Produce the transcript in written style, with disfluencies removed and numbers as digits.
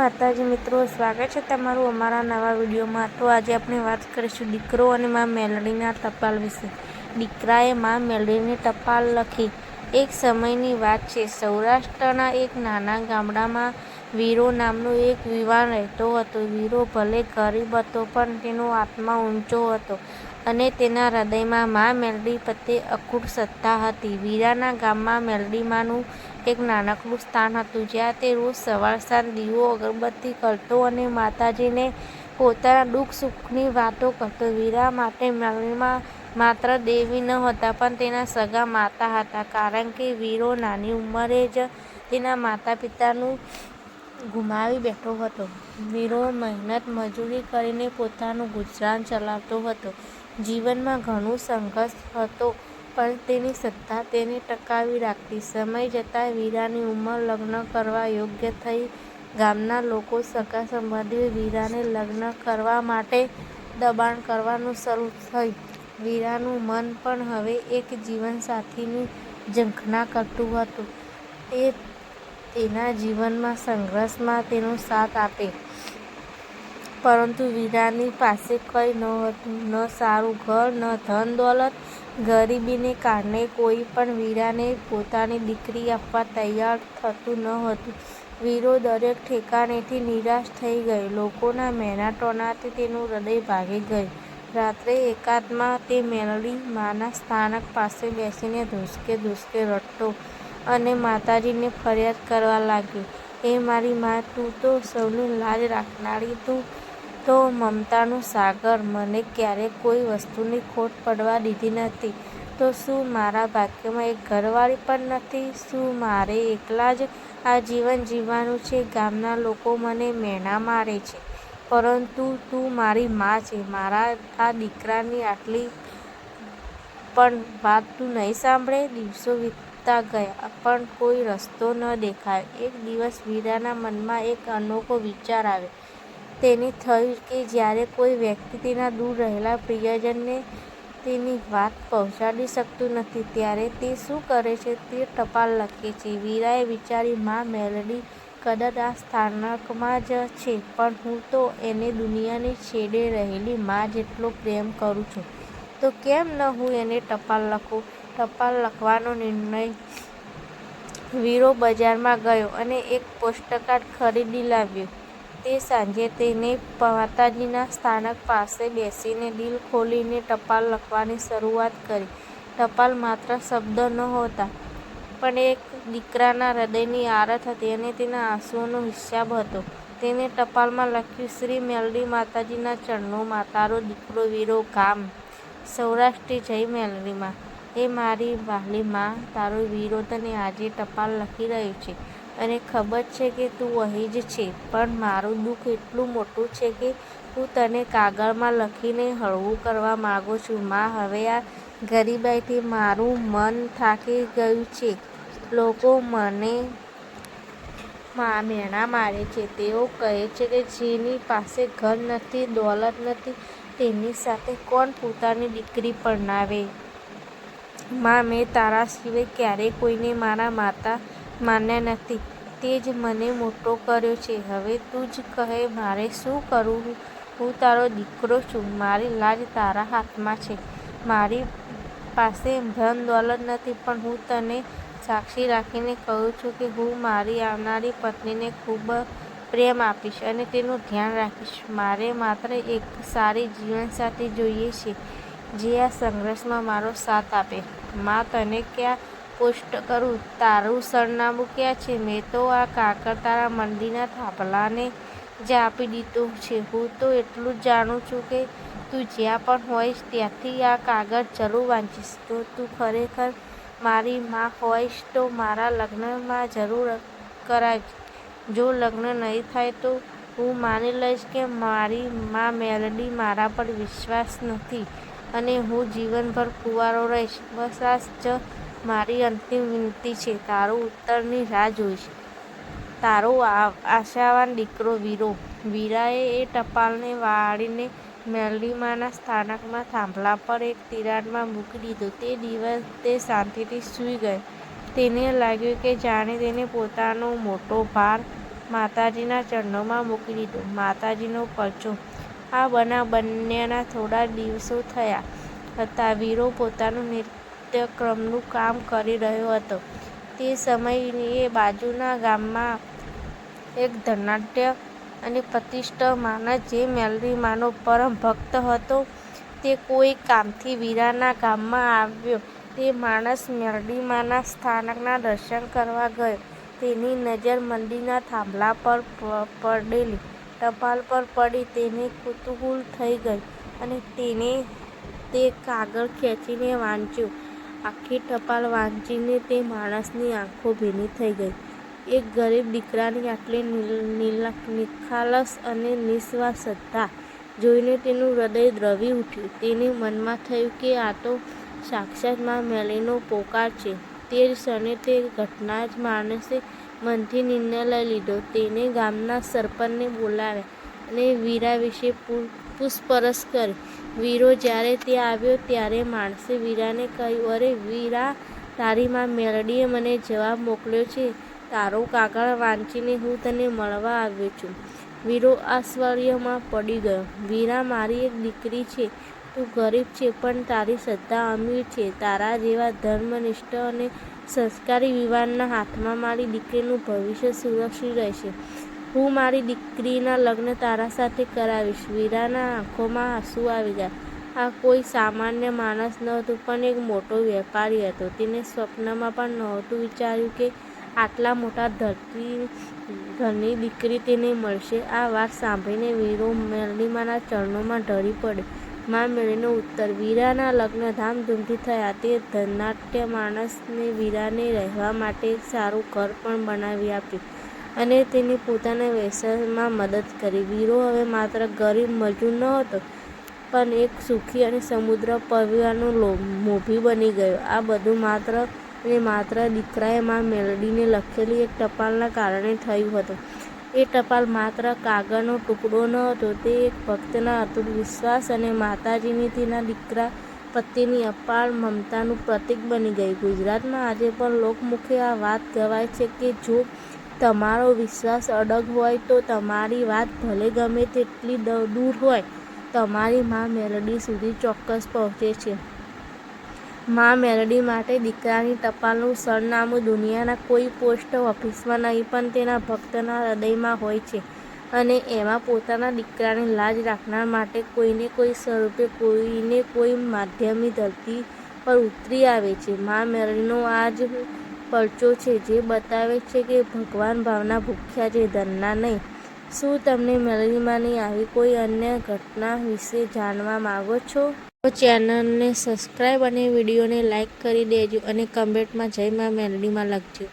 માતાજી મિત્રો, સ્વાગત છે તમારું અમારા નવા વિડીયોમાં। તો આજે આપણે વાત કરીશું દીકરો અને મા મેલડીના ટપાલ વિશે। દીકરાએ મા મેલડીને ટપાલ લખી। એક સમયની વાત છે, સૌરાષ્ટ્રના એક નાના ગામડામાં વીરો નામનો એક યુવાન રહેતો હતો। વીરો ભલે ગરીબ હતો, પણ તેનો આત્મા ઊંચો હતો અને તેના હૃદયમાં મા મેલડી પ્રત્યે અખૂટ શ્રદ્ધા હતી। વીરાના ગામમાં મેલડીમાનું એક નાનકડું સ્થાન હતું, જ્યાં તે રોજ સવાર સાંજ દીવો અગરબત્તી કરતો અને માતાજીને પોતાના દુઃખ સુખની વાતો કરતો। વીરા માટે મેલડીમાં માત્ર દેવી નહોતા, પણ તેના સગા માતા હતા, કારણ કે વીરો નાની ઉંમરે જ તેના માતા પિતાનું ગુમાવી બેઠો હતો। વીરો મહેનત મજૂરી કરીને પોતાનું ગુજરાન ચલાવતો હતો। જીવનમાં ઘણું સંઘર્ષ હતો, પણ તેની શ્રદ્ધા તેને ટકાવી રાખતી। સમય જતાં વીરાની ઉંમર લગ્ન કરવા યોગ્ય થઈ। ગામના લોકો, સગા સંબંધીઓએ વીરાને લગ્ન કરવા માટે દબાણ કરવાનું શરૂ થયું। વીરાનું મન પણ હવે એક જીવનસાથીની ઝંખના કરતું હતું, તે તેના જીવનના સંઘર્ષમાં તેનો સાથ આપે। પરંતુ વીરાની પાસે કંઈ નહોતું, ન સારું ઘર, ન ધન દોલત। ગરીબીને કારણે કોઈ પણ વીરાને પોતાની દીકરી આપવા તૈયાર થતું નહોતું। વીરો દરેક ઠેકાણેથી નિરાશ થઈ ગયો। લોકોના મહેણા ટોણાથી તેનું હૃદય ભાંગી ગયું। રાત્રે એકાંતમાં તે મેલડી માના સ્થાનક પાસે બેસીને ધ્રુસકે ધ્રુસકે રડતો અને માતાજીને ફરિયાદ કરવા લાગ્યો, હે મારી મા, તું તો સૌની લાજ રાખનારી, તું તો મમતાનો સાગર, મને ક્યારેય કોઈ વસ્તુની ખોટ પડવા દીધી નથી, તો શું મારા ભાગ્યમાં એક ઘરવાળી પણ નથી? શું મારે એકલા જ આ જીવન જીવવાનું છે? ગામના લોકો મને મહેણા મારે છે, પરંતુ તું મારી મા છે। મારા આ દીકરાની આટલી પણ વાત તું નહીં સાંભળે? દિવસો વીતતા ગયા, પણ કોઈ રસ્તો ન દેખાયો। એક દિવસ વીરાના મનમાં એક અનોખો વિચાર આવ્યો। તેને થયું કે જ્યારે કોઈ વ્યક્તિ તેના દૂર રહેલા પ્રિયજનને તેની વાત પહોંચાડી શકતું નથી, ત્યારે તે શું કરે છે? તે ટપાલ લખે છે। વીરાએ વિચાર્યું, મા મેલડી કદાચ આ સ્થાનકમાં જ છે, પણ હું તો એને દુનિયાની છેડે રહેલી મા જેટલો પ્રેમ કરું છું, તો કેમ ન હું એને ટપાલ લખું? ટપાલ લખવાનો નિર્ણય વીરો બજારમાં ગયો અને એક પોસ્ટકાર્ડ ખરીદી લાવ્યો। તે સાંજે તેણે માતાજીના સ્થાનક પાસે બેસીને દિલ ખોલીને ટપાલ લખવાની શરૂઆત કરી। ટપાલ માત્ર શબ્દો નહોતા, પણ એક દીકરાના હૃદયની આરત હતી અને તેના આંસુઓનો હિસાબ હતો। તેણે ટપાલમાં લખ્યું, શ્રી મેલડી માતાજીના ચરણોમાં, તારો દીકરો વીરો, ગામ સૌરાષ્ટ્ર, જય મેલડી મા। હે મારી વહાલી મા, તારો વીરો તને આજે ટપાલ લખી રહ્યો છે અને ખબર છે કે તું અહીં જ છે, પણ મારું દુઃખ એટલું મોટું છે કે હું તને કાગળમાં લખીને હળવું કરવા માંગુ છું। મા, હવે આ ગરીબાઈથી મારું મન થાકી ગયું છે। લોકો મને મહેણા મારે છે। તેઓ કહે છે કે જેની પાસે ઘર નથી, દોલત નથી, તેની સાથે કોણ પોતાની દીકરી પરણાવે? મા, મેં તારા સિવાય ક્યારેય કોઈને મારા માતા માન્યા નથી, તે જ મને મોટો કર્યો છે। હવે તું જ કહે, મારે શું કરવું? હું તારો દીકરો છું, મારી લાજ તારા હાથમાં છે। મારી પાસે ધન દોલત નથી, પણ હું તને સાક્ષી રાખીને કહું છું કે હું મારી આવનારી પત્નીને ખૂબ પ્રેમ આપીશ અને તેનું ધ્યાન રાખીશ। મારે માત્ર એક સારી જીવનસાથી જોઈએ છે, જે આ સંઘર્ષમાં મારો સાથ આપે। મા, તને ક્યાં પોસ્ટ કરું? તારું સરનામું ક્યાં છે? મેં તો આ કાગળ તારા મંદિરના થાંભલાને જ આપી દીધો છે। હું તો એટલું જ જાણું છું કે તું જ્યાં પણ હોઈશ, ત્યાંથી આ કાગળ જરૂર વાંચીશ। જો તું ખરેખર મારી મા હોઈશ, તો મારા લગ્નમાં જરૂર કરાવીશ। જો લગ્ન નહીં થાય, તો હું માની લઈશ કે મારી મા મેલડી મારા પર વિશ્વાસ નથી અને હું જીવનભર કુંવારો રહીશ। બસ આ જ મારી અંતિમ વિનંતી છે। તારો ઉત્તરની રાહ જોઈશ। તારો આશાવાન દીકરો, વીરો। વીરાએ એ ટપાલને વાળીને મેલડીમાના સ્થાનકના થાંભલા પર એક તિરાડમાં મૂકી દીધો। તે દિવસ તે શાંતિથી સૂઈ ગયો। તેને લાગ્યું કે જાણે તેને પોતાનો મોટો ભાર માતાજીના ચરણોમાં મૂકી દીધો. માતાજીનો પરચો. આ બનાવ બન્યાના થોડા દિવસો થયા હતા. વીરો પોતાનું નિત્યક્રમનું કામ કરી રહ્યો હતો. તે સમયે બાજુના ગામમાં એક ધનાઢ્ય અને પ્રતિષ્ઠિત માણસ, જે મેલડીમાનો પરમ ભક્ત હતો, તે કોઈ કામથી વીરાના ગામમાં આવ્યો. તે માણસ મેલડીમાના સ્થાનકના દર્શન કરવા ગયો. તેની નજર મંદિરના થાંભલા પર પડેલી ટપાલ પર પડી. તેને કુતૂહલ થઈ ગયું અને તેણે તે કાગળ ખેંચીને વાંચ્યું. આખી ટપાલ વાંચીને તે માણસની આંખો ભીની થઈ ગઈ. એક ગરીબ દીકરાની આટલી નિખાલસ અને નિસ્વાર્થ શ્રદ્ધા જોઈને તેનું હૃદય દ્રવી ઉઠ્યું. તેને મનમાં થયું કે આ તો સાક્ષાત મા મેલડીનો પોકાર છે. તે જ ક્ષણે તે ઘટના જ માણસે મનથી નિર્ણય લઈ લીધો. તેણે ગામના સરપંચને બોલાવ્યા અને વીરા વિશે પૂછપરછ કરી. વીરો જ્યારે ત્યાં આવ્યો ત્યારે માણસે વીરાને કહ્યું, અરે વીરા, તારી મા મેલડીએ મને જવાબ મોકલ્યો છે. તારો કાગળ વાંચીને હું તને મળવા આવ્યો છું. વીરો આશ્ચર્યમાં પડી ગયો. વીરા, મારી એક દીકરી છે. તું ગરીબ છે, પણ તારી શ્રદ્ધા અમીર છે. તારા જેવા ધર્મનિષ્ઠ અને સંસ્કારી યુવાનના હાથમાં મારી દીકરીનું ભવિષ્ય સુરક્ષિત રહેશે. હું મારી દીકરીના લગ્ન તારા સાથે કરાવીશ. વીરાના આંખોમાં આંસુ આવી ગયા. આ કોઈ સામાન્ય માણસ નહોતો, પણ એક મોટો વેપારી હતો. તેને સ્વપ્નમાં પણ નહોતું વિચાર્યું કે આટલા મોટા ઘરની દીકરી તેને મળશે. આ વાત સાંભળીને વીરો મેલડીમાના ચરણોમાં ઢળી પડ્યો. મા મેલડીનો ઉત્તર. વીરાના લગ્ન ધામધૂમથી થયા. તે ધનાઢ્ય માણસે વીરાને રહેવા માટે એક સારું ઘર પણ બનાવી આપ્યું અને તેને પોતાના વ્યવસાયમાં મદદ કરી. વીરો હવે માત્ર ગરીબ મજૂર નહોતો, પણ એક સુખી અને સમૃદ્ધ પરિવારનો મોભી બની ગયો. આ બધું માત્ર અને માત્ર દીકરાએ મા મેલડીને લખેલી એક ટપાલના કારણે થયું હતું. એ ટપાલ માત્ર કાગળનો ટુકડો નહોતો, તે એક ભક્તના અતૂટ વિશ્વાસ અને માતાજીની તેના દીકરા પ્રત્યેની અપાર મમતાનું પ્રતીક બની ગઈ. ગુજરાતમાં આજે પણ લોકમુખે આ વાત કહેવાય છે કે જો તમારો વિશ્વાસ અડગ હોય તો તમારી વાત ભલે ગમે તેટલી દૂર હોય, તમારી મા મેલડી સુધી ચોક્કસ પહોંચે છે. મા મેલડી માટે દીકરાની ટપાલનું સરનામું દુનિયાના કોઈ પોસ્ટ ઓફિસમાં નહીં, પણ તેના ભક્તના હૃદયમાં હોય છે. અને એમાં પોતાના દીકરાની લાજ રાખનાર માટે કોઈને કોઈ સ્વરૂપે, કોઈને કોઈ માધ્યમથી ધરતી પર ઉતરી આવે છે. મા મેલડીનો આ જ પરચો છે જે બતાવે છે કે ભગવાન ભાવના ભૂખ્યા છે, ધનના નહીં. શું તમને મેલડીમાની આવી કોઈ અન્ય ઘટના વિશે જાણવા માંગો છો? તો ચેનલને સબસ્ક્રાઈબ અને વિડીયોને લાઈક કરી દેજો અને કમેન્ટમાં જય મા મેલડીમાં લખજો.